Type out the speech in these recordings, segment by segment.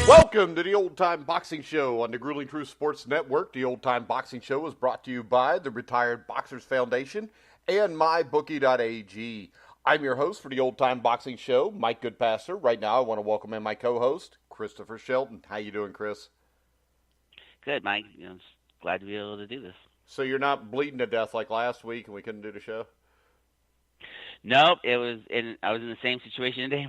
Welcome to the Old Time Boxing Show on the Grueling Truth Sports Network. The Old Time Boxing Show is brought to you by the Retired Boxers Foundation and MyBookie.ag. I'm your host for the Old Time Boxing Show, Mike Goodpaster. Right now, I want to welcome in my co-host, Christopher Shelton. How you doing, Chris? Good, Mike. Just glad to be able to do this. So you're not bleeding to death like last week and we couldn't do the show? Nope, I was in the same situation today.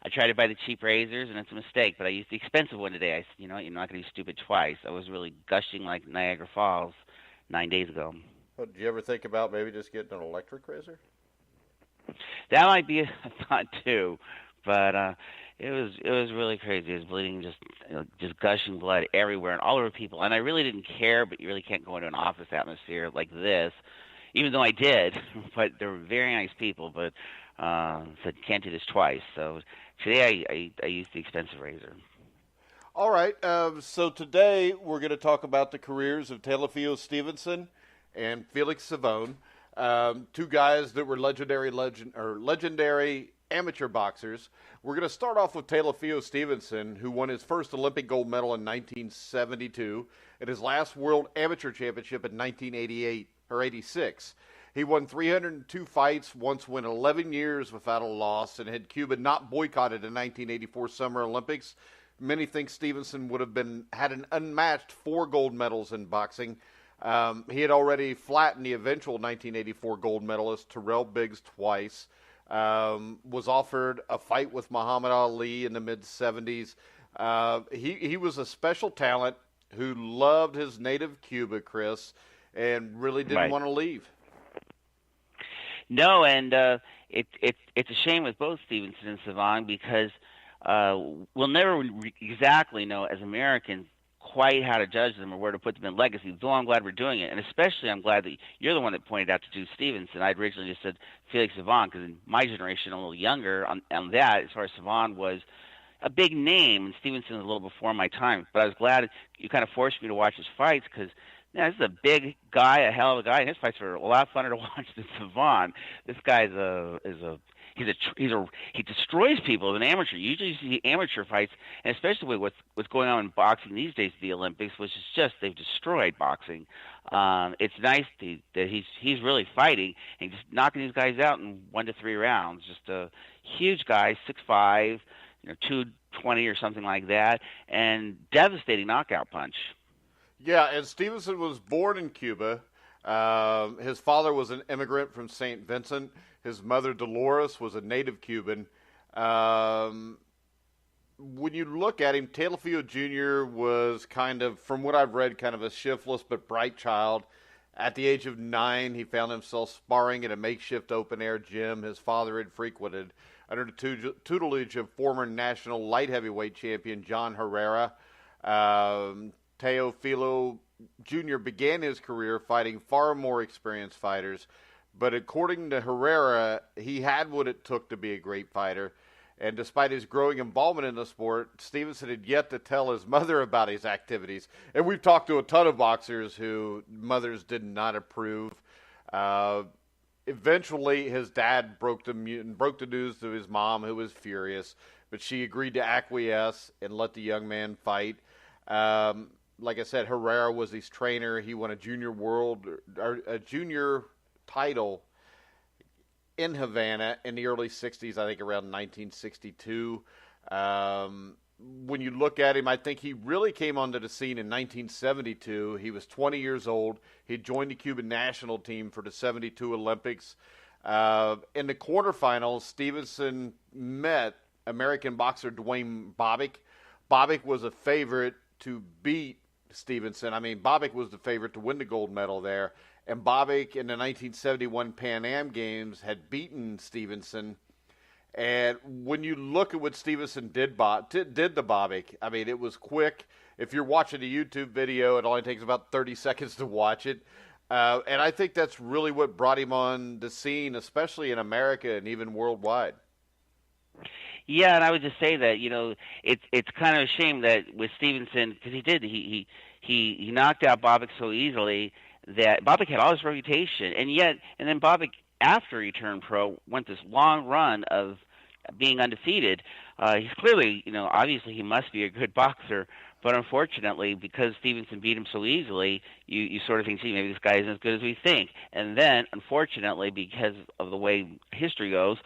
I tried to buy the cheap razors, and it's a mistake. But I used the expensive one today. I said, you're not going to be stupid twice. I was really gushing like Niagara Falls 9 days ago. Well, did you ever think about maybe just getting an electric razor? That might be a thought too, but it was really crazy. It was bleeding, just gushing blood everywhere and all over people. And I really didn't care, but you really can't go into an office atmosphere like this. Even though I did, but they were very nice people, but said can't do this twice. So today I used the expensive razor. All right, so today we're going to talk about the careers of Teofilo Stevenson and Felix Savon, two guys that were legendary amateur boxers. We're going to start off with Teofilo Stevenson, who won his first Olympic gold medal in 1972 and his last World Amateur Championship in 1988. Or 86. He won 302 fights, once went 11 years without a loss, and had Cuba not boycotted the 1984 Summer Olympics, many think Stevenson would have had an unmatched 4 gold medals in boxing. He had already flattened the eventual 1984 gold medalist Terrell Biggs twice, was offered a fight with Muhammad Ali in the mid-70s. He was a special talent who loved his native Cuba, Chris, and really didn't want to leave. No, and it's a shame with both Stevenson and Savon because we'll never exactly know as Americans quite how to judge them or where to put them in legacy, though I'm glad we're doing it. And especially I'm glad that you're the one that pointed out to do Stevenson. I'd originally just said Felix Savon because in my generation, a little younger on that, as far as Savon was a big name, and Stevenson was a little before my time. But I was glad you kind of forced me to watch his fights because yeah, this is a big guy, a hell of a guy, and his fights are a lot funner to watch than Savon. This guy he destroys people as an amateur. You usually see amateur fights, and especially with what's going on in boxing these days, the Olympics, which is just they've destroyed boxing. It's nice that he's really fighting and just knocking these guys out in 1 to 3 rounds. Just a huge guy, 6'5", 220 or something like that, and devastating knockout punch. Yeah, and Stevenson was born in Cuba. His father was an immigrant from St. Vincent. His mother, Dolores, was a native Cuban. When you look at him, Teofilo Jr. was kind of, from what I've read, kind of a shiftless but bright child. At the age of 9, he found himself sparring at a makeshift open-air gym his father had frequented under the tutelage of former national light heavyweight champion John Herrera. Teofilo Jr. began his career fighting far more experienced fighters, but according to Herrera, he had what it took to be a great fighter. And despite his growing involvement in the sport, Stevenson had yet to tell his mother about his activities. And we've talked to a ton of boxers who mothers did not approve. Eventually, his dad broke the news to his mom, who was furious, but she agreed to acquiesce and let the young man fight. Like I said, Herrera was his trainer. He won a junior title in Havana in the early 60s, I think around 1962. When you look at him, I think he really came onto the scene in 1972. He was 20 years old. He joined the Cuban national team for the 72 Olympics. In the quarterfinals, Stevenson met American boxer Dwayne Bobbick. Bobbick was a favorite to beat Stevenson. I mean, Bobbick was the favorite to win the gold medal there. And Bobbick in the 1971 Pan Am Games had beaten Stevenson. And when you look at what Stevenson did to Bobbick, I mean, it was quick. If you're watching a YouTube video, it only takes about 30 seconds to watch it. And I think that's really what brought him on the scene, especially in America and even worldwide. Yeah, and I would just say that it's kind of a shame that with Stevenson, because he knocked out Bobbick so easily that Bobbick had all this reputation, and then Bobbick, after he turned pro, went this long run of being undefeated. He's clearly, obviously he must be a good boxer, but unfortunately, because Stevenson beat him so easily, you sort of think, gee, maybe this guy isn't as good as we think. And then, unfortunately, because of the way history goes,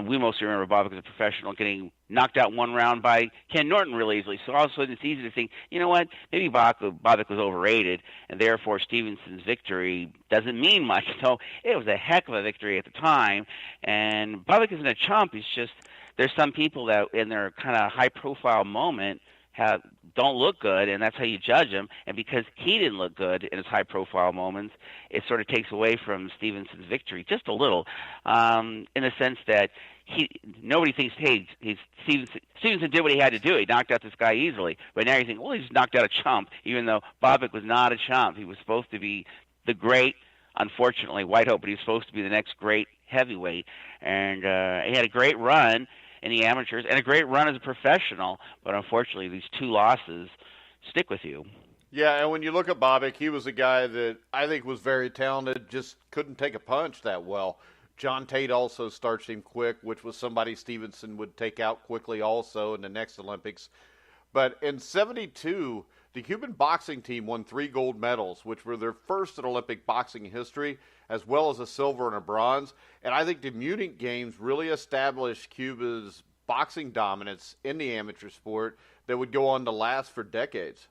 we mostly remember Bobbitt as a professional getting knocked out one round by Ken Norton really easily. So all of a sudden, it's easy to think, you know what, maybe Bobbitt was overrated, and therefore Stevenson's victory doesn't mean much. So it was a heck of a victory at the time, and Bobbitt isn't a chump. He's just, there's some people that in their kind of high-profile moment don't look good, and that's how you judge him. And because he didn't look good in his high-profile moments, it sort of takes away from Stevenson's victory just a little, in the sense that nobody thinks, hey, Stevenson did what he had to do. He knocked out this guy easily. But now you think, well, he's knocked out a chump, even though Bobbitt was not a chump. He was supposed to be the great, unfortunately, white hope, but he was supposed to be the next great heavyweight. And he had a great run in the amateurs and a great run as a professional, but unfortunately these two losses stick with you. Yeah, and when you look at Bobbitt, he was a guy that I think was very talented, just couldn't take a punch that well. John Tate also starched him quick, which was somebody Stevenson would take out quickly also in the next Olympics. But in 1972, the Cuban boxing team won 3 gold medals, which were their first in Olympic boxing history, as well as a silver and a bronze. And I think the Munich Games really established Cuba's boxing dominance in the amateur sport that would go on to last for decades.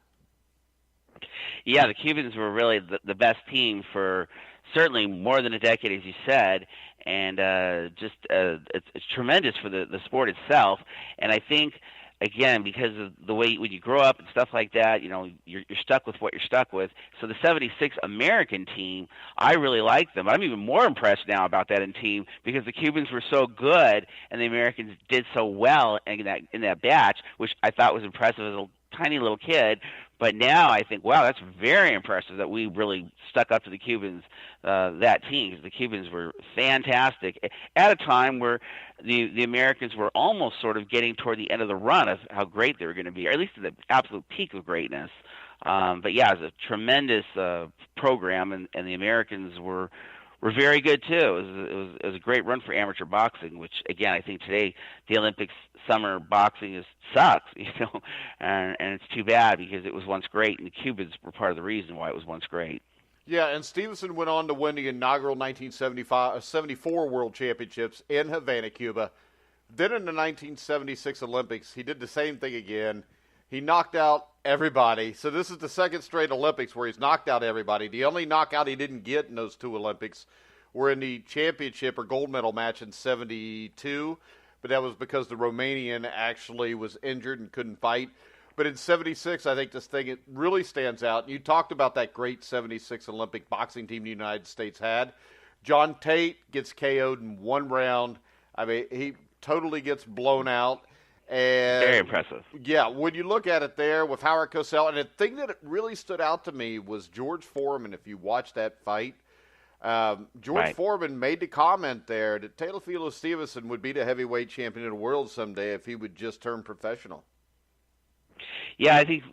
Yeah, the Cubans were really the best team for certainly more than a decade, as you said, and it's tremendous for the sport itself. And I think, again, because of the way when you grow up and stuff like that, you're stuck with what you're stuck with. So the 76 American team, I really like them. I'm even more impressed now about that team because the Cubans were so good and the Americans did so well in that batch, which I thought was impressive as a tiny little kid. But now I think, wow, that's very impressive that we really stuck up to the Cubans, that team, because the Cubans were fantastic at a time where the Americans were almost sort of getting toward the end of the run of how great they were going to be, or at least at the absolute peak of greatness. But yeah, it was a tremendous program, and the Americans were very good too. It was a great run for amateur boxing, which again I think today the Olympics summer boxing sucks, and it's too bad because it was once great, and the Cubans were part of the reason why it was once great. Yeah, and Stevenson went on to win the inaugural 1974 World Championships in Havana, Cuba. Then in the 1976 Olympics, he did the same thing again. He knocked out everybody. So this is the second straight Olympics where he's knocked out everybody. The only knockout he didn't get in those 2 Olympics were in the championship or gold medal match in 1972, but that was because the Romanian actually was injured and couldn't fight. But in 1976, I think this thing it really stands out. You talked about that great 1976 Olympic boxing team the United States had. John Tate gets KO'd in 1 round. I mean, he totally gets blown out. And very impressive. Yeah, when you look at it there with Howard Cosell, and the thing that really stood out to me was George Foreman. If you watch that fight, George Foreman made the comment there that Teofilo Stevenson would be the heavyweight champion of the world someday if he would just turn professional. Yeah, I think,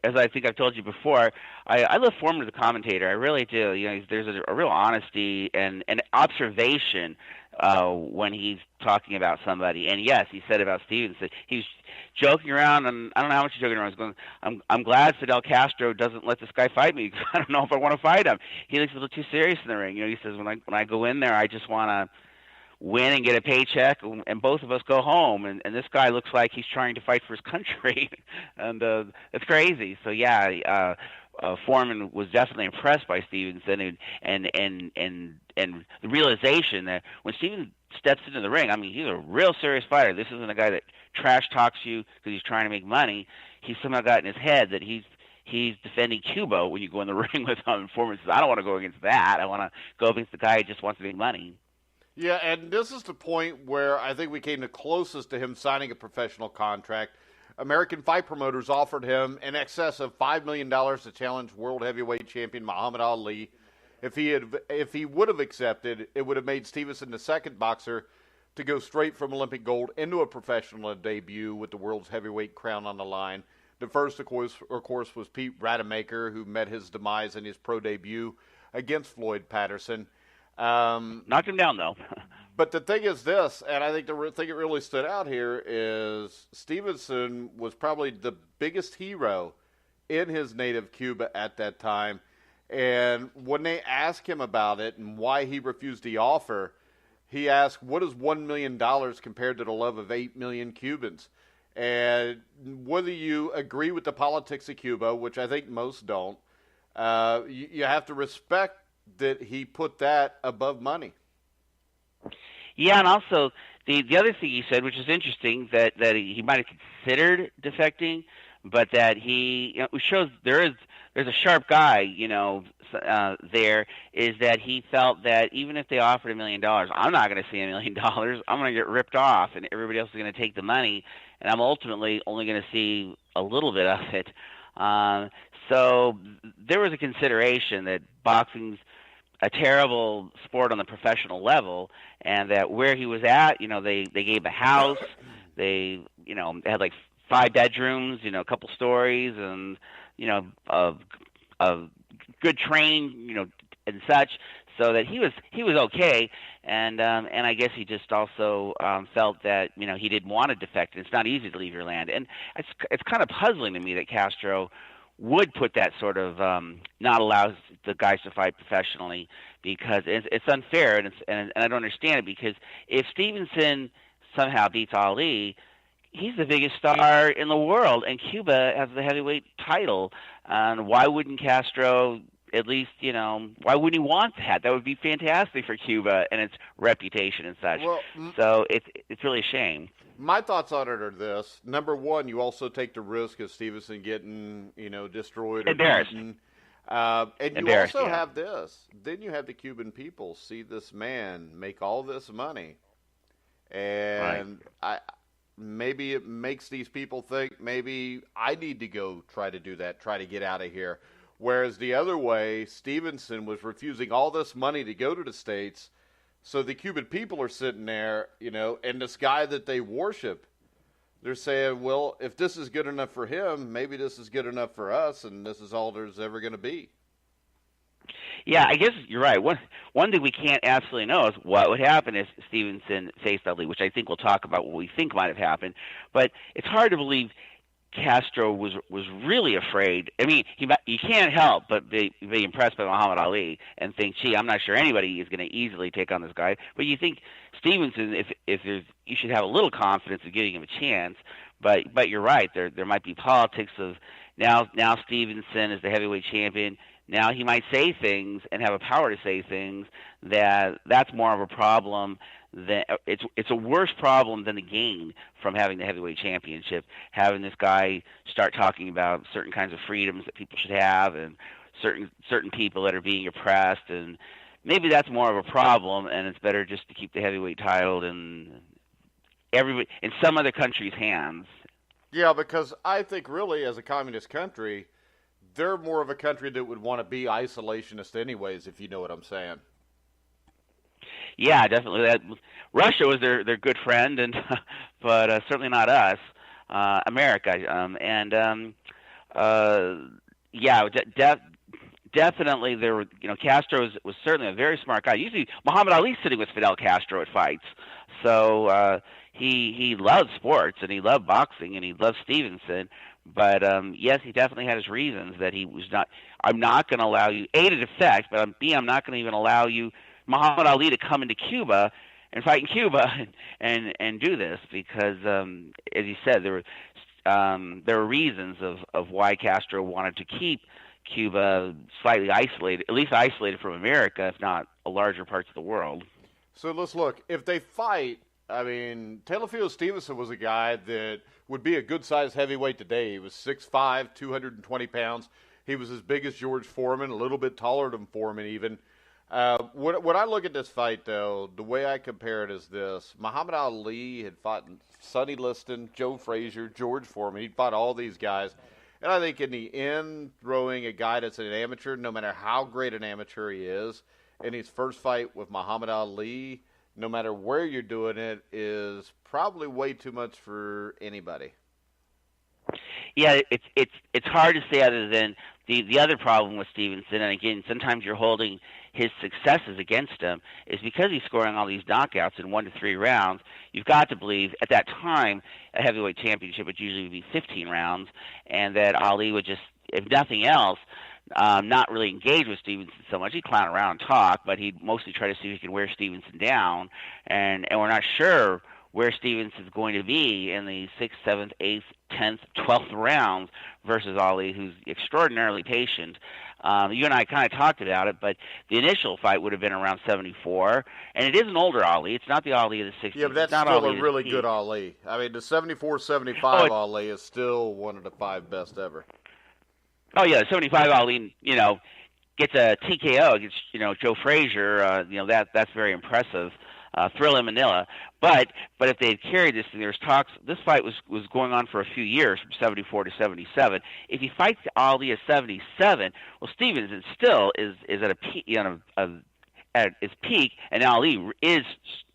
as I think I've told you before, I love Foreman as a commentator. I really do. There's a real honesty and observation when he's talking about somebody. And yes, he said about Stevenson, he was joking around, and I don't know how much he's joking around. He's going, I'm glad Fidel Castro doesn't let this guy fight me because I don't know if I want to fight him. He looks a little too serious in the ring. He says, when I go in there, I just want to win and get a paycheck, and both of us go home. And this guy looks like he's trying to fight for his country, and it's crazy. So yeah, Foreman was definitely impressed by Stevenson, and the realization that when Stevenson steps into the ring, I mean, he's a real serious fighter. This isn't a guy that trash talks you because he's trying to make money. He's somehow got in his head that he's defending Cuba when you go in the ring with him. And Foreman says, I don't want to go against that. I want to go against the guy who just wants to make money. Yeah, and this is the point where I think we came the closest to him signing a professional contract. American fight promoters offered him in excess of $5 million to challenge world heavyweight champion Muhammad Ali. If he would have accepted, it would have made Stevenson the second boxer to go straight from Olympic gold into a professional debut with the world's heavyweight crown on the line. The first, of course, was Pete Rademacher, who met his demise in his pro debut against Floyd Patterson. Knocked him down, though. But the thing is this, and I think the thing that really stood out here is Stevenson was probably the biggest hero in his native Cuba at that time. And when they asked him about it and why he refused the offer, he asked, what is $1 million compared to the love of 8 million Cubans? And whether you agree with the politics of Cuba, which I think most don't, you have to respect that he put that above money. Yeah, and also the other thing he said, which is interesting, that he might have considered defecting, but that he shows there's a sharp guy, there, is that he felt that even if they offered $1 million, I'm not going to see $1 million. I'm going to get ripped off, and everybody else is going to take the money, and I'm ultimately only going to see a little bit of it. So there was a consideration that boxing's a terrible sport on the professional level, and that where he was at, they gave a house, they had like 5 bedrooms, a couple stories, and a good training, and such, so that he was okay, and I guess he just also felt that he didn't want to defect. It's not easy to leave your land, and it's kind of puzzling to me that Castro would put that sort of not allow the guys to fight professionally, because it's unfair, and I don't understand it, because if Stevenson somehow beats Ali, he's the biggest star in the world, and Cuba has the heavyweight title. And why wouldn't Castro at least, why wouldn't he want that? That would be fantastic for Cuba and its reputation and such. Well, so it's really a shame. My thoughts on it are this. Number one, you also take the risk of Stevenson getting, destroyed or embarrassed. Beaten. And you also have this. Then you have the Cuban people see this man make all this money. And maybe it makes these people think, maybe I need to go try to do that, try to get out of here. Whereas the other way, Stevenson was refusing all this money to go to the States. So the Cuban people are sitting there, and this guy that they worship, they're saying, well, if this is good enough for him, maybe this is good enough for us, and this is all there's ever going to be. Yeah, I guess you're right. One thing we can't absolutely know is what would happen if Stevenson faced Ali, which I think we'll talk about what we think might have happened. But it's hard to believe Castro was really afraid. I mean, you can't help but be impressed by Muhammad Ali and think, gee, I'm not sure anybody is going to easily take on this guy. But you think Stevenson, if there's, you should have a little confidence of giving him a chance. But you're right. There might be politics of now Stevenson is the heavyweight champion. Now he might say things and have a power to say things that's more of a problem. It's a worse problem than the gain from having the heavyweight championship. Having this guy start talking about certain kinds of freedoms that people should have, and certain people that are being oppressed, and maybe that's more of a problem. And it's better just to keep the heavyweight title in some other country's hands. Yeah, because I think really, as a communist country, they're more of a country that would want to be isolationist anyways, if you know what I'm saying. Yeah, definitely. Russia was their good friend, but certainly not us, America. Definitely there were. Castro was certainly a very smart guy. Usually, Muhammad Ali sitting with Fidel Castro at fights, so he loved sports and he loved boxing and he loved Stevenson. But yes, he definitely had his reasons that he was not. I'm not going to allow you A to defect, but B, I'm not going to even allow you, Muhammad Ali, to come into Cuba and fight in Cuba and do this, because as you said, there were reasons of why Castro wanted to keep Cuba slightly isolated, at least isolated from America, if not a larger parts of the world. So let's look. If they fight, I mean, Teofilo Stevenson was a guy that would be a good-sized heavyweight today. He was 6'5", 220 pounds. He was as big as George Foreman, a little bit taller than Foreman even. When I look at this fight, though, the way I compare it is this. Muhammad Ali had fought Sonny Liston, Joe Frazier, George Foreman. He'd fought all these guys. And I think in the end, throwing a guy that's an amateur, no matter how great an amateur he is, in his first fight with Muhammad Ali, no matter where you're doing it, is probably way too much for anybody. Yeah, it's hard to say other than the other problem with Stevenson, and again, sometimes you're holding his successes against him, is because he's scoring all these knockouts in 1 to 3 rounds. You've got to believe at that time a heavyweight championship would usually be 15 rounds, and that Ali would just, if nothing else, not really engage with Stevenson so much. He'd clown around and talk, but he'd mostly try to see if he could wear Stevenson down. And we're not sure where Stevenson's going to be in the 6th, 7th, 8th, 10th, 12th rounds versus Ali, who's extraordinarily patient. You and I kind of talked about it, but the initial fight would have been around 74, and it is an older Ali. It's not the Ali of the 60s. Yeah, but that's still a really good Ali. I mean, the 74-75 Ali is still one of the 5 best ever. Oh, yeah, 75 Ali, gets a TKO against, Joe Frazier. That's very impressive. Thrill in Manila. But if they had carried this, and there's talks, this fight was going on for a few years, from 74 to 77. If he fights Ali at 77, well, Stevenson still is at a peak, at its peak, and Ali is,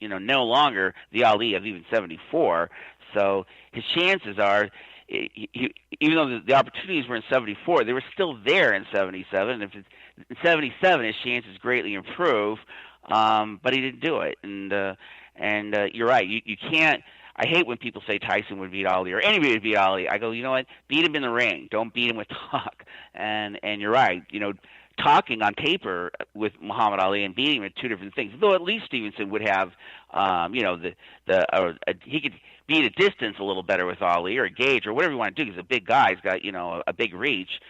no longer the Ali of even 74. So his chances are, even though the opportunities were in 74, they were still there in 77. If it's in 77, his chances greatly improve, but he didn't do it. And you're right. You can't. I hate when people say Tyson would beat Ali or anybody would beat Ali. I go, you know what? Beat him in the ring. Don't beat him with talk. And you're right. Talking on paper with Muhammad Ali and beating him at 2 different things. Though at least Stevenson would have, he could be at a distance a little better with Ali or a gauge or whatever you want to do. He's a big guy. He's got, a big reach.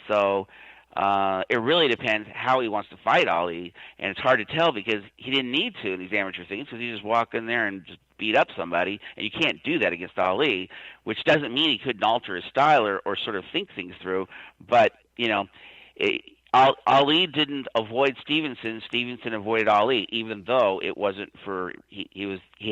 So it really depends how he wants to fight Ali. And it's hard to tell because he didn't need to in these amateur things because he just walk in there and just beat up somebody. And you can't do that against Ali, which doesn't mean he couldn't alter his style or sort of think things through. But, Ali didn't avoid Stevenson. Stevenson avoided Ali, even though it wasn't for he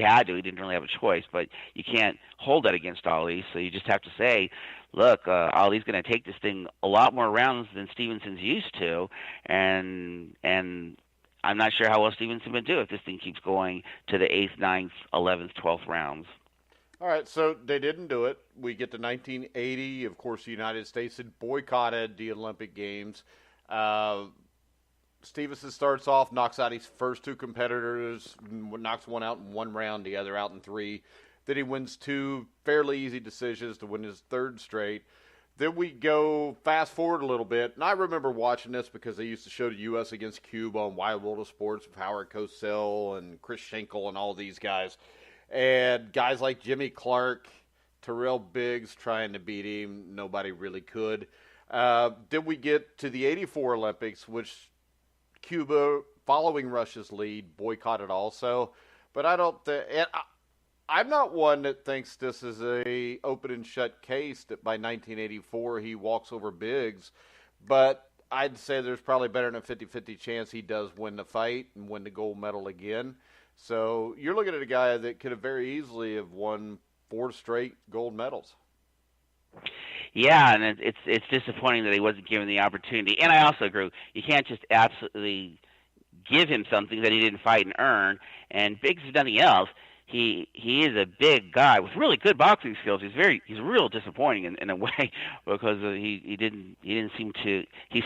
had to. He didn't really have a choice. But you can't hold that against Ali. So you just have to say, look, Ali's going to take this thing a lot more rounds than Stevenson's used to, and I'm not sure how well Stevenson would do if this thing keeps going to the 8th, 9th, 11th, 12th rounds. All right, so they didn't do it. We get to 1980. Of course, the United States had boycotted the Olympic Games. Stevenson starts off, knocks out his first 2 competitors, knocks one out in 1 round, the other out in 3. Then he wins 2 fairly easy decisions to win his 3rd straight. Then we go fast forward a little bit, and I remember watching this because they used to show the U.S. against Cuba on Wide World of Sports with Howard Cosell and Chris Schenkel and all these guys. And guys like Jimmy Clark, Terrell Biggs trying to beat him. Nobody really could. Then we get to the 84 Olympics, which Cuba, following Russia's lead, boycotted also. But I don't think... I'm not one that thinks this is a open and shut case that by 1984 he walks over Biggs, but I'd say there's probably better than a 50-50 chance he does win the fight and win the gold medal again. So you're looking at a guy that could have very easily have won 4 straight gold medals. Yeah, and it's disappointing that he wasn't given the opportunity. And I also agree, you can't just absolutely give him something that he didn't fight and earn. And Biggs is nothing else. He is a big guy with really good boxing skills. He's real disappointing in a way because he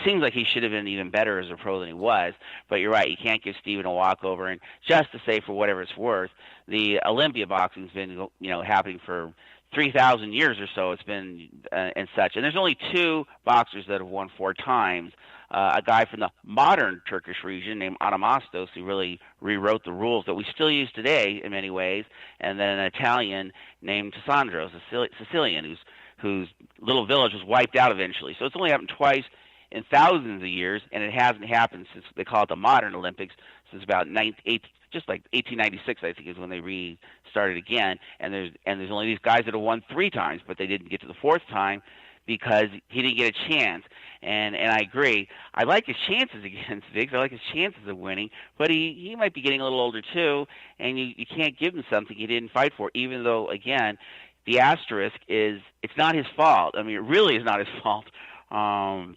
seems like he should have been even better as a pro than he was. But you're right, you can't give Steven a walkover. And just to say, for whatever it's worth, the Olympia boxing's been happening for 3,000 years or so. It's been and such. And there's only 2 boxers that have won 4 times. A guy from the modern Turkish region named Adamastos, who really rewrote the rules that we still use today in many ways, and then an Italian named Sandro, Sicilian, whose little village was wiped out eventually. So it's only happened twice in thousands of years, and it hasn't happened since they call it the modern Olympics, since about 1896, I think, is when they restarted again. And there's only these guys that have won 3 times, but they didn't get to the 4th time because he didn't get a chance. And I agree. I like his chances against Viggs. I like his chances of winning, but he might be getting a little older too, and you can't give him something he didn't fight for, even though, again, the asterisk is it's not his fault. I mean, it really is not his fault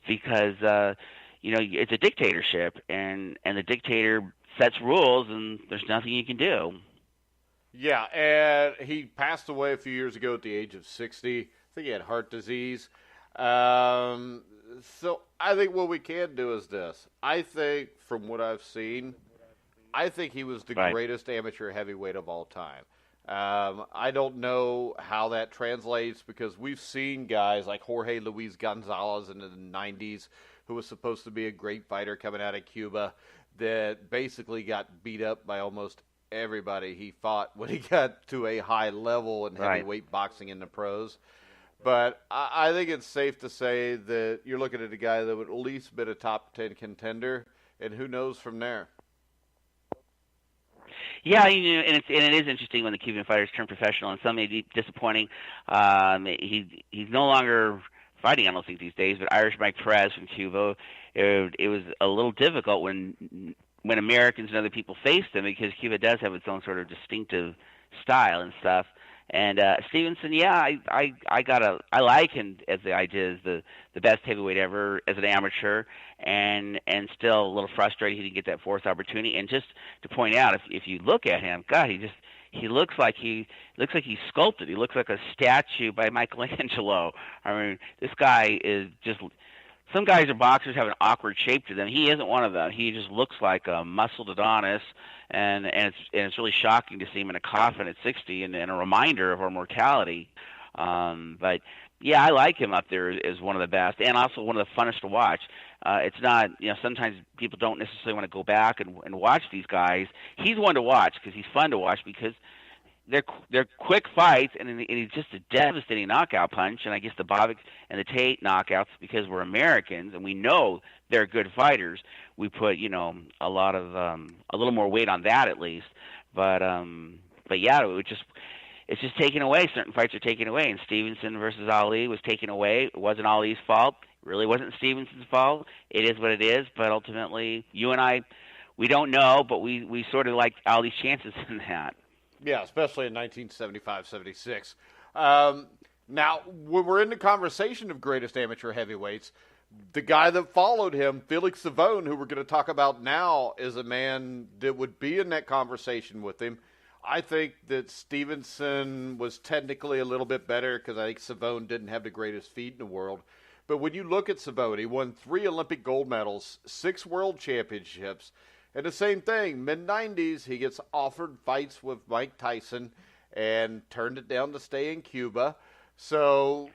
because, it's a dictatorship, and the dictator sets rules, and there's nothing you can do. Yeah, and he passed away a few years ago at the age of 60. I think he had heart disease. So I think what we can do is this. I think, from what I've seen, I think he was the Right. greatest amateur heavyweight of all time. I don't know how that translates because we've seen guys like Jorge Luis Gonzalez in the 90s, who was supposed to be a great fighter coming out of Cuba, that basically got beat up by almost everybody he fought when he got to a high level in Right. heavyweight boxing in the pros. But I think it's safe to say that you're looking at a guy that would at least been a top 10 contender, and who knows from there. Yeah, and it is interesting when the Cuban fighters turn professional, and some may be disappointing. He's no longer fighting, I don't think, these days. But Irish Mike Perez from Cuba, it was a little difficult when Americans and other people faced him, because Cuba does have its own sort of distinctive style and stuff. And Stevenson, yeah, I like him as the idea is the best heavyweight ever as an amateur, and still a little frustrated he didn't get that fourth opportunity. And just to point out, if you look at him, God, he looks like he's sculpted. He looks like a statue by Michelangelo. I mean, this guy is just. Some guys are boxers have an awkward shape to them. He isn't one of them. He just looks like a muscled Adonis, and it's really shocking to see him in a coffin at 60, and a reminder of our mortality. But yeah, I like him up there as one of the best, and also one of the funnest to watch. It's not, sometimes people don't necessarily want to go back and watch these guys. He's one to watch because he's fun to watch, because they're quick fights, and he's just a devastating knockout punch. And I guess the Bovic and the Tate knockouts, because we're Americans and we know they're good fighters, we put a lot of a little more weight on that at least. But yeah, it's just taken away. Certain fights are taken away, and Stevenson versus Ali was taken away. It wasn't Ali's fault. It really wasn't Stevenson's fault. It is what it is. But ultimately, you and I, we don't know, but we sort of like Ali's chances in that. Yeah, especially in 1975-76. Now, when we're in the conversation of greatest amateur heavyweights, the guy that followed him, Felix Savon, who we're going to talk about now, is a man that would be in that conversation with him. I think that Stevenson was technically a little bit better because I think Savon didn't have the greatest feet in the world. But when you look at Savon, he won 3 Olympic gold medals, 6 world championships. And the same thing, mid-90s, he gets offered fights with Mike Tyson and turned it down to stay in Cuba. So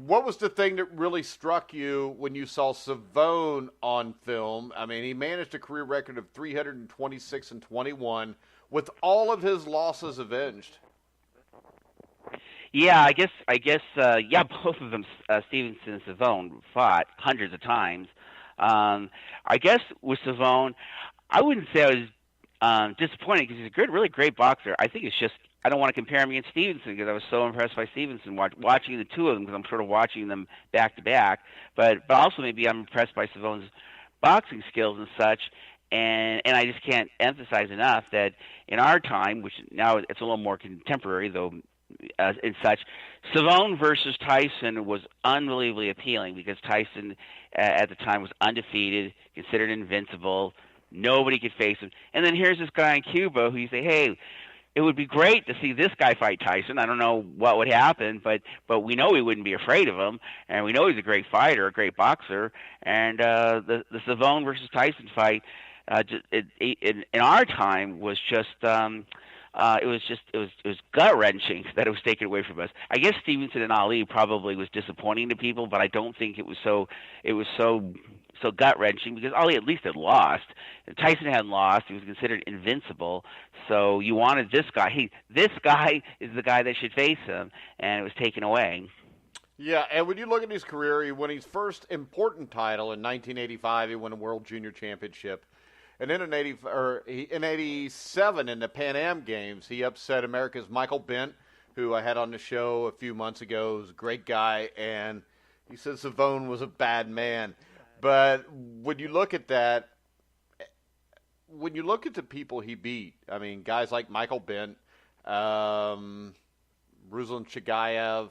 what was the thing that really struck you when you saw Savon on film? I mean, he managed a career record of 326-21 with all of his losses avenged. Yeah, I guess, both of them, Stevenson and Savon, fought hundreds of times. I guess with Savon, I wouldn't say I was disappointed because he's a really great boxer. I think it's just I don't want to compare him against Stevenson because I was so impressed by Stevenson watching the two of them, because I'm sort of watching them back to back. But also maybe I'm impressed by Savon's boxing skills and such. And I just can't emphasize enough that in our time, which now it's a little more contemporary though, and such, Savon versus Tyson was unbelievably appealing because Tyson at the time was undefeated, considered invincible. Nobody could face him. And then here's this guy in Cuba who you say, hey, it would be great to see this guy fight Tyson. I don't know what would happen, but we know he wouldn't be afraid of him, and we know he's a great fighter, a great boxer. And the Savon versus Tyson fight in our time was just it was gut wrenching that it was taken away from us. I guess Stevenson and Ali probably was disappointing to people, but I don't think it was so gut wrenching because Ali at least had lost. Tyson hadn't lost. He was considered invincible. So you wanted this guy. Hey, this guy is the guy that should face him, and it was taken away. Yeah, and when you look at his career, he won his first important title in 1985. He won a World Junior Championship. And then in 87, in the Pan Am Games, he upset America's Michael Bent, who I had on the show a few months ago. He was a great guy, and he said Savon was a bad man. But when you look at that, when you look at the people he beat, I mean, guys like Michael Bent, Ruslan Chagayev,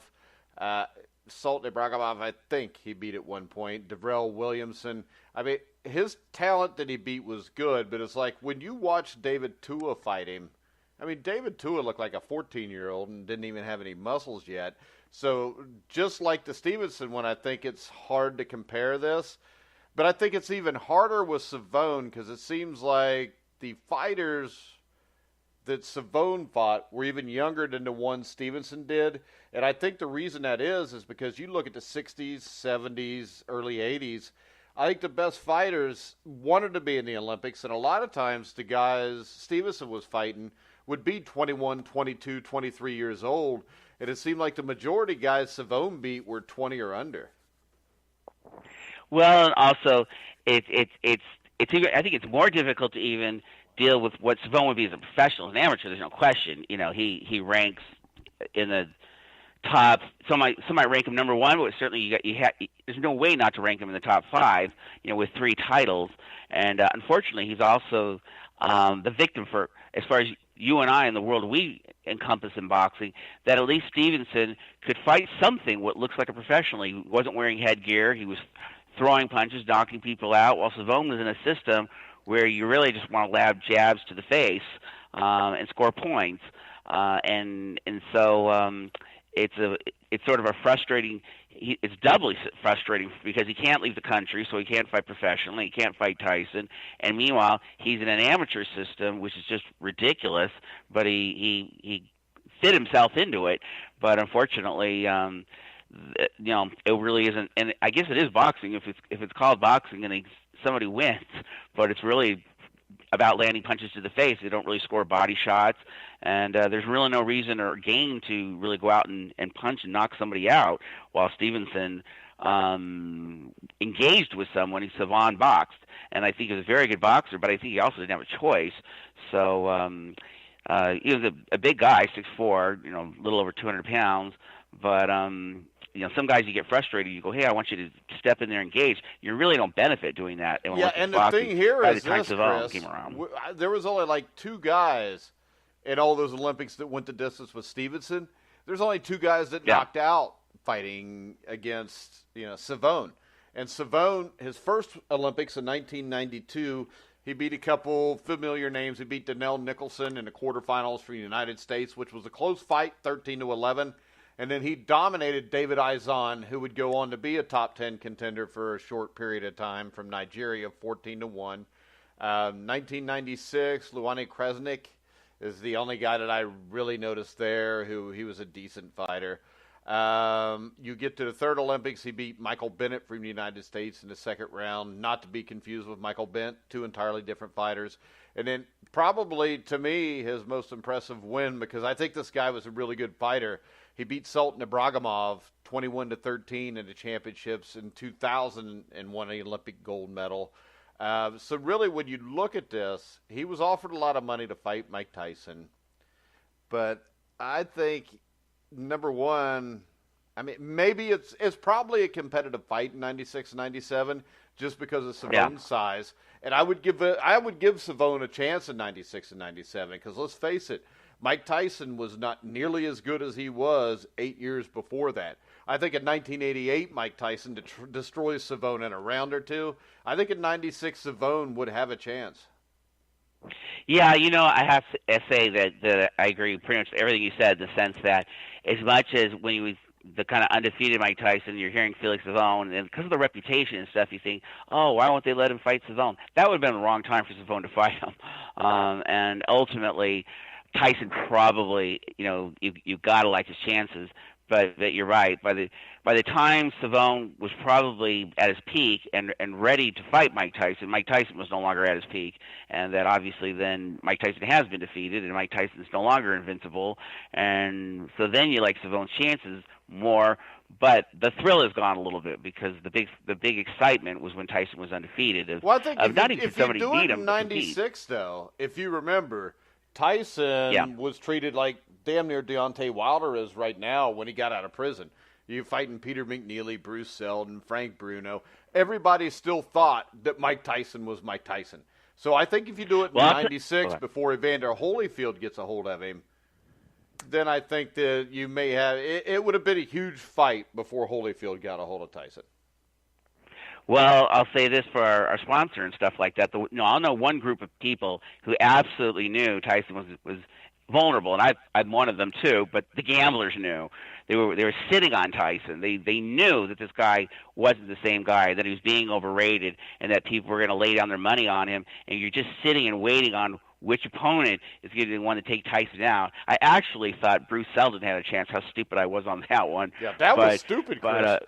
Sultan Ibragimov, I think he beat at one point, Devrel Williamson. I mean, his talent that he beat was good, but it's like when you watch David Tua fight him, I mean, David Tua looked like a 14-year-old and didn't even have any muscles yet. So just like the Stevenson one, I think it's hard to compare this. But I think it's even harder with Savon because it seems like the fighters that Savon fought were even younger than the one Stevenson did. And I think the reason that is because you look at the 60s, 70s, early 80s, I think the best fighters wanted to be in the Olympics, and a lot of times the guys Stevenson was fighting would be 21, 22, 23 years old, and it seemed like the majority guys Savon beat were 20 or under. Well, and also it's I think it's more difficult to even deal with what Savon would be as a professional. As an amateur, there's no question. He ranks in the top. Some might rank him number one, but certainly there's no way not to rank him in the top five. With 3 titles, and unfortunately, he's also the victim for, as far as you and I in the world we encompass in boxing, that at least Stevenson could fight something what looks like a professional. He wasn't wearing headgear. He was throwing punches, knocking people out, while Savon was in a system where you really just want to lab jabs to the face and score points. So it's sort of a frustrating. It's doubly frustrating because he can't leave the country, so he can't fight professionally. He can't fight Tyson, and meanwhile he's in an amateur system, which is just ridiculous. But he fit himself into it. But unfortunately, it really isn't. And I guess it is boxing if it's called boxing and somebody wins, but it's really about landing punches to the face. They don't really score body shots, and there's really no reason or gain to really go out and punch and knock somebody out, while Stevenson engaged with someone. Savon boxed, and I think he was a very good boxer, but I think he also didn't have a choice. So he was a big guy, 6'4", a little over 200 pounds, but some guys you get frustrated. You go, hey, I want you to step in there and engage. You really don't benefit doing that. And the thing here is this, Chris, came around. There was only like 2 guys in all those Olympics that went the distance with Stevenson. There's only 2 guys that knocked out fighting against Savon. And Savon, his first Olympics in 1992, he beat a couple familiar names. He beat Donnell Nicholson in the quarterfinals for the United States, which was a close fight, 13-11. And then he dominated David Izon, who would go on to be a top 10 contender for a short period of time, from Nigeria, 14-1. 1996, Luane Kresnik is the only guy that I really noticed there, he was a decent fighter. You get to the third Olympics, he beat Michael Bennett from the United States in the second round, not to be confused with Michael Bent, 2 entirely different fighters. And then probably, to me, his most impressive win, because I think this guy was a really good fighter, he beat Sultan Ibragimov 21-13 in the championships in 2000 and won an Olympic gold medal. So really, when you look at this, he was offered a lot of money to fight Mike Tyson. But I think, number one, I mean, maybe it's probably a competitive fight in 96 and 97 just because of Savon's size. And I would give Savon a chance in 96 and 97 because let's face it, Mike Tyson was not nearly as good as he was 8 years before that. I think in 1988, Mike Tyson destroys Savon in a round or 2. I think in 96, Savon would have a chance. Yeah, I have to say that I agree pretty much with everything you said, in the sense that as much as when he was the kind of undefeated Mike Tyson, you're hearing Felix Savon, and because of the reputation and stuff, you think, oh, why won't they let him fight Savon? That would have been the wrong time for Savon to fight him. And ultimately, Tyson probably, you've got to like his chances. But you're right. By the time Savon was probably at his peak and ready to fight Mike Tyson was no longer at his peak, and that obviously then Mike Tyson has been defeated, and Mike Tyson's no longer invincible, and so then you like Savon's chances more. But the thrill has gone a little bit because the big excitement was when Tyson was undefeated. Well, I think if you do it in '96, though, if you remember, Tyson was treated like damn near Deontay Wilder is right now when he got out of prison. You fighting Peter McNeely, Bruce Seldon, Frank Bruno. Everybody still thought that Mike Tyson was Mike Tyson. So I think if you do it in '96 before Evander Holyfield gets a hold of him, then I think that you may have it would have been a huge fight before Holyfield got a hold of Tyson. Well, I'll say this for our sponsor and stuff like that. I'll know one group of people who absolutely knew Tyson was vulnerable, and I'm one of them too. But the gamblers knew they were sitting on Tyson. They knew that this guy wasn't the same guy, that he was being overrated, and that people were going to lay down their money on him. And you're just sitting and waiting on which opponent is going to be the one to take Tyson out. I actually thought Bruce Seldon had a chance. How stupid I was on that one. Yeah, that was stupid, Chris. But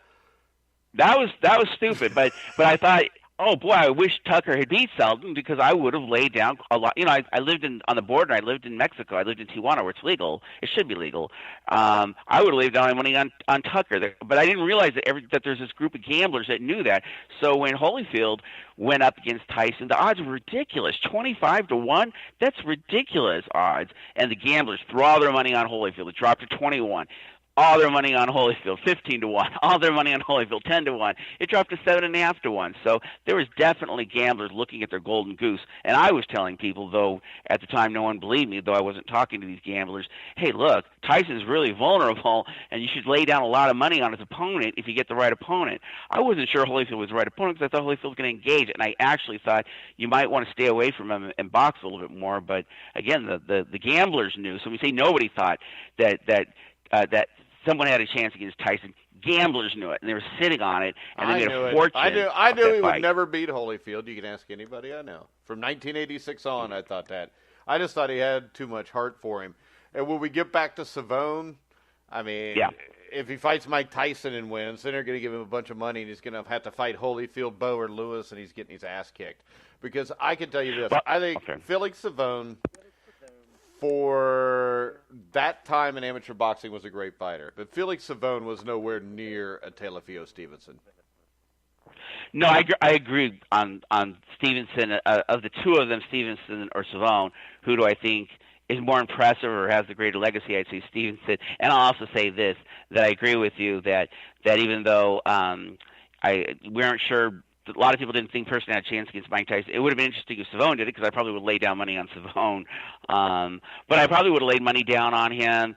that was stupid. But I thought, oh boy, I wish Tucker had beat Seldon, because I would have laid down a lot. You know, I lived on the border. I lived in Mexico. I lived in Tijuana, where it's legal. It should be legal. I would have laid down my money on Tucker, but I didn't realize that there's this group of gamblers that knew that. So when Holyfield went up against Tyson, the odds were ridiculous, 25-1. That's ridiculous odds. And the gamblers threw all their money on Holyfield. It dropped to 21. All their money on Holyfield, 15-1. All their money on Holyfield, 10-1. It dropped to 7.5-1. So there was definitely gamblers looking at their golden goose. And I was telling people, though at the time no one believed me, though I wasn't talking to these gamblers, hey, look, Tyson's really vulnerable, and you should lay down a lot of money on his opponent if you get the right opponent. I wasn't sure Holyfield was the right opponent, because I thought Holyfield was going to engage, and I actually thought you might want to stay away from him and box a little bit more. But again, the gamblers knew. So when we say nobody thought that someone had a chance against Tyson, gamblers knew it, and they were sitting on it, and they made a fortune. I knew he would never beat Holyfield. You can ask anybody I know. From 1986 on, I thought that. I just thought he had too much heart for him. And when we get back to Savon, I mean, if he fights Mike Tyson and wins, then they're going to give him a bunch of money, and he's going to have to fight Holyfield, Bowe, or Lewis, and he's getting his ass kicked. Because I can tell you this. I think Felix Savon, for that time in amateur boxing, was a great fighter. But Felix Savon was nowhere near a Teofilo Stevenson. No, I agree on Stevenson. Of the two of them, Stevenson or Savon, who do I think is more impressive or has the greater legacy? I'd say Stevenson. And I'll also say this, that I agree with you that even though we aren't sure, a lot of people didn't think Person had a chance against Mike Tyson. It would have been interesting if Savon did it, because I probably would lay down money on Savon. But I probably would have laid money down on him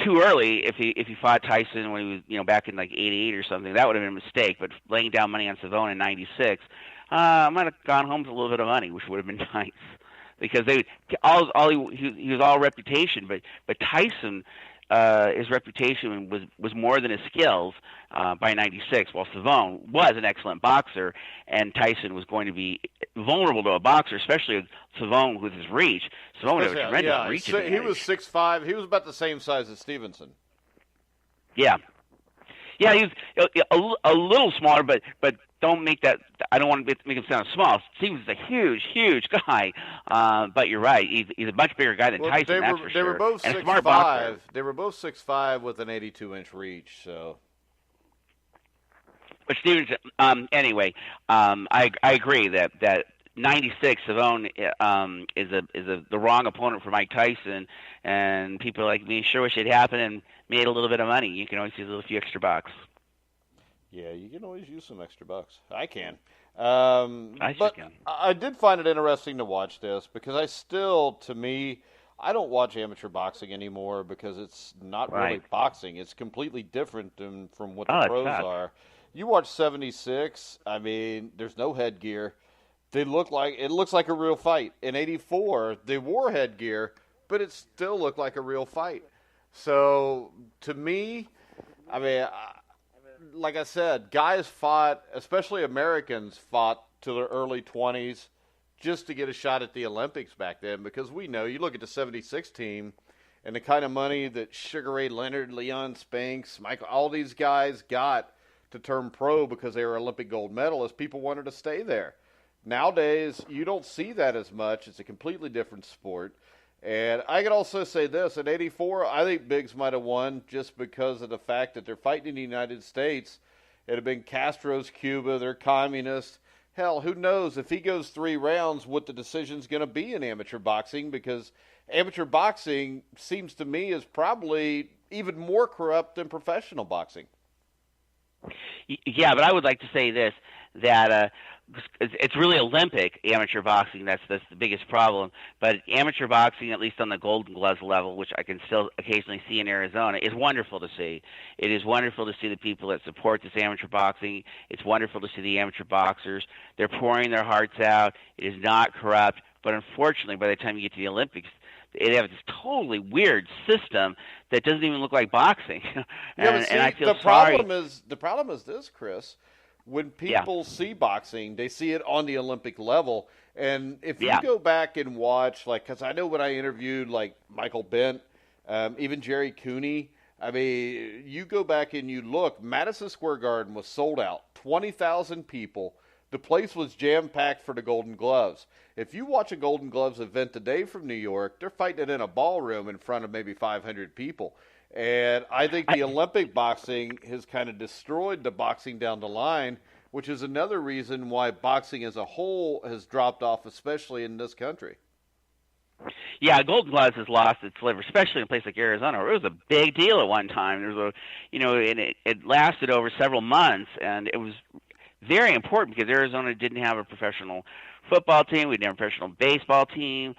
too early if he fought Tyson when he was back in like 88 or something. That would have been a mistake. But laying down money on Savon in 96, I might have gone home with a little bit of money, which would have been nice, because he was all reputation. But Tyson, his reputation was more than his skills by 96, while Savon was an excellent boxer, and Tyson was going to be vulnerable to a boxer, especially with Savon with his reach. Savon would have a tremendous reach. So he was 6'5". He was about the same size as Stevenson. Yeah, he was a little smaller, but don't make that. I don't want to make him sound small. Stevenson's a huge guy, but you're right. He's a much bigger guy than Tyson. That's for sure. They were both 6'5". They were both 6'5" with an 82-inch reach. So. But Stevenson, anyway, I agree that 96 Savon is the wrong opponent for Mike Tyson, and people like me sure wish it happened and made a little bit of money. You can always use a few extra bucks. Yeah, you can always use some extra bucks. I can. But I did find it interesting to watch this, because I don't watch amateur boxing anymore, because it's not really boxing. It's completely different from what the pros are. You watch 76, I mean, there's no headgear. It looks like a real fight. In 84, they wore headgear, but it still looked like a real fight. So, to me, I mean, like I said, guys fought, especially Americans fought to their early 20s just to get a shot at the Olympics back then, because we know, you look at the 76 team and the kind of money that Sugar Ray Leonard, Leon Spinks, Michael, all these guys got to turn pro because they were Olympic gold medalists. People wanted to stay there. Nowadays, you don't see that as much. It's a completely different sport. And I could also say this, in 84, I think Biggs might have won just because of the fact that they're fighting in the United States. It had been Castro's Cuba, they're communists. Hell, who knows if he goes 3 rounds what the decision's going to be in amateur boxing, because amateur boxing seems to me is probably even more corrupt than professional boxing. Yeah, but I would like to say this, that it's really Olympic amateur boxing that's the biggest problem. But amateur boxing, at least on the Golden Gloves level, which I can still occasionally see in Arizona, is wonderful to see. It is wonderful to see the people that support this amateur boxing. It's wonderful to see the amateur boxers. They're pouring their hearts out. It is not corrupt. But unfortunately, by the time you get to the Olympics, they have this totally weird system that doesn't even look like boxing. Yeah, but see, and I feel the sorry. problem is this, Chris. When Yeah, people see boxing, they see it on the Olympic level. And if you yeah. go back and watch, like, because I know when I interviewed, like, Michael Bent, even Jerry Cooney, I mean, you go back and you look, Madison Square Garden was sold out, 20,000 people. The place was jam-packed for the Golden Gloves. If you watch a Golden Gloves event today from New York, they're fighting it in a ballroom in front of maybe 500 people. And I think the Olympic boxing has kind of destroyed the boxing down the line, which is another reason why boxing as a whole has dropped off, especially in this country. Yeah, Golden Gloves has lost its liver, especially in a place like Arizona, where it was a big deal at one time. There was and it lasted over several months, and it was very important because Arizona didn't have a professional football team, we didn't have a professional baseball team,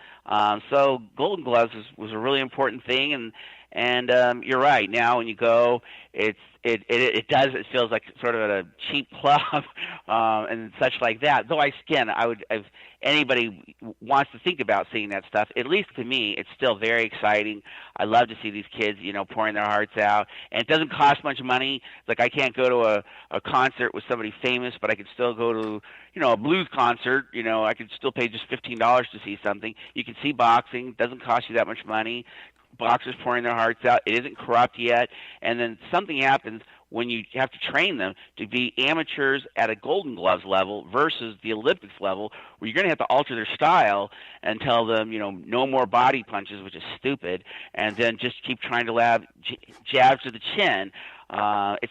so Golden Gloves was a really important thing, and you're right. Now when you go, it feels like sort of at a cheap club and such like that. Though if anybody wants to think about seeing that stuff, at least to me, it's still very exciting. I love to see these kids, pouring their hearts out, and it doesn't cost much money. Like I can't go to a concert with somebody famous, but I could still go to a blues concert. I could still pay just $15 to see something. You can see boxing; it doesn't cost you that much money. Boxers pouring their hearts out. It isn't corrupt yet. And then something happens when you have to train them to be amateurs at a Golden Gloves level versus the Olympics level, where you're going to have to alter their style and tell them, no more body punches, which is stupid, and then just keep trying to lab jabs to the chin.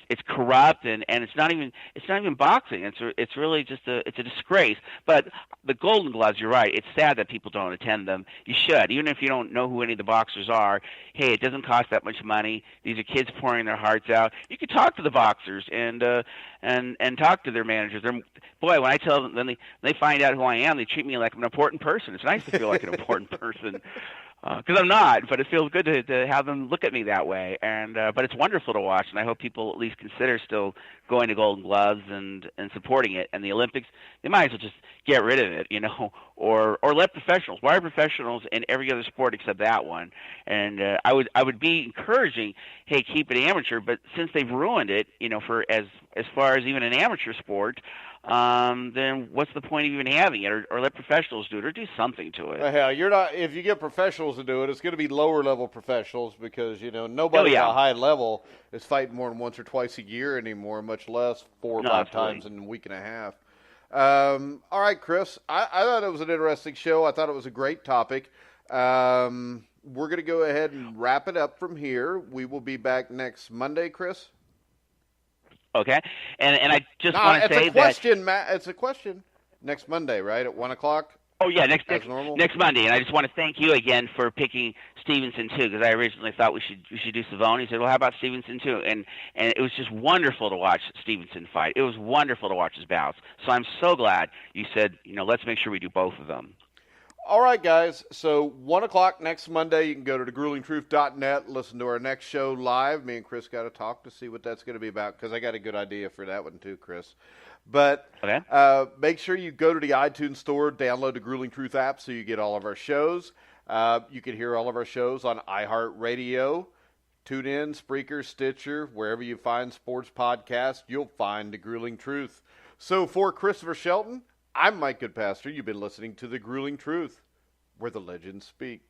It's corrupt and it's not even boxing. It's really just it's a disgrace. But the Golden Gloves, you're right. It's sad that people don't attend them. You should, even if you don't know who any of the boxers are. Hey, it doesn't cost that much money. These are kids pouring their hearts out. You can talk to the boxers and talk to their managers. Boy, when I tell them, then they find out who I am, they treat me like I'm an important person. It's nice to feel like an important person. Because I'm not, but it feels good to have them look at me that way. And but it's wonderful to watch, and I hope people at least consider still going to Golden Gloves and supporting it. And the Olympics, they might as well just get rid of it, or let professionals. Why are professionals in every other sport except that one? And I would be encouraging, hey, keep it amateur. But since they've ruined it, for as far as even an amateur sport. Then what's the point of even having it, or let professionals do it, or do something to it? Hell, you're not. If you get professionals to do it, it's going to be lower level professionals because nobody at a high level is fighting more than once or twice a year anymore, much less 4 or 5 times in a week and a half. All right, Chris, I thought it was an interesting show. I thought it was a great topic. We're going to go ahead and wrap it up from here. We will be back next Monday, Chris. Okay, and I just want to say that it's a question. Next Monday, right at 1:00. Oh yeah, next Monday, and I just want to thank you again for picking Stevenson too, because I originally thought we should do Savon. He said, "Well, how about Stevenson too?" And it was just wonderful to watch Stevenson fight. It was wonderful to watch his bouts. So I'm so glad you said, let's make sure we do both of them. All right, guys. So 1:00 next Monday. You can go to thegruelingtruth.net, listen to our next show live. Me and Chris got to talk to see what that's going to be about because I got a good idea for that one too, Chris. But make sure you go to the iTunes store, download the Grueling Truth app so you get all of our shows. You can hear all of our shows on iHeartRadio, TuneIn, Spreaker, Stitcher, wherever you find sports podcasts, you'll find the Grueling Truth. So for Christopher Shelton, I'm Mike Goodpaster. You've been listening to The Grueling Truth, where the legends speak.